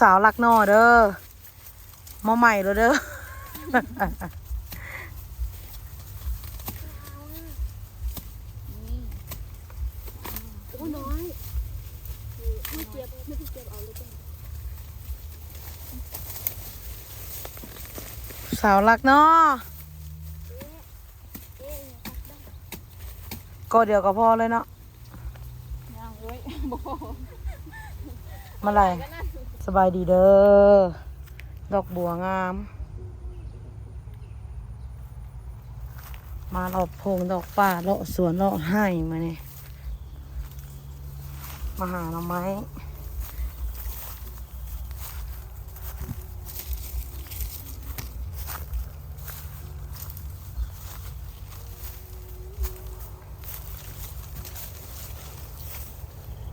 สาวรักนอเด้อมาใหม่แล้วเด้อ โอ้น้อยไม่เจ็บไม่เจ็บเอาเลยจ้ะ สาวรักนอก็เดียวก็พอเลยเนาะ ยังเว้ยบ่ มาไรสบายดีเด้อดอกบัวงามมาเลาะพงดอกป่าเลาะสวนเลาะไห้มาเนี่ยมาหาหน่อไม้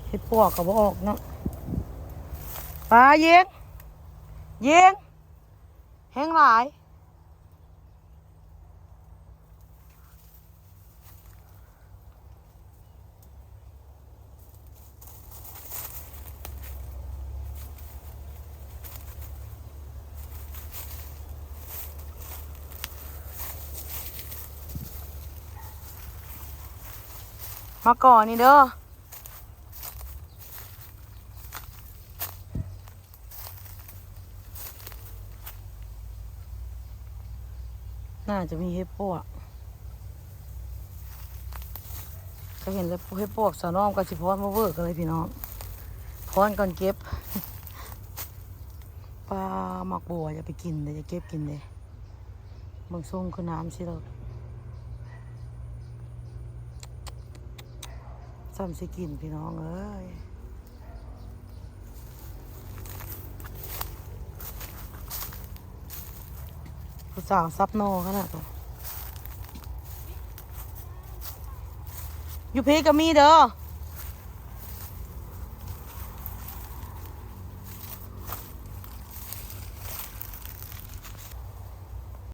เห็ดปวกกับออกเนาะปลาเย็งเย็งแห้งหลายมาก่อนนี่เด้อน่าจะมีเห็ดปวกก็เห็นแล้วเห็ดปวกสาวน้อมกับสิพอนมาเวิร์กกันเลยพี่น้องพอนก่อนเก็บ ปลาหมักบัวอย่าไปกินเลยอย่าเก็บกินเลยบางส่งคือน้ำสิเราซ้ำสิกินพี่น้องเอ้ยผู้สาวซับโนขนาดตัวอยู่เพก็มีเด้อ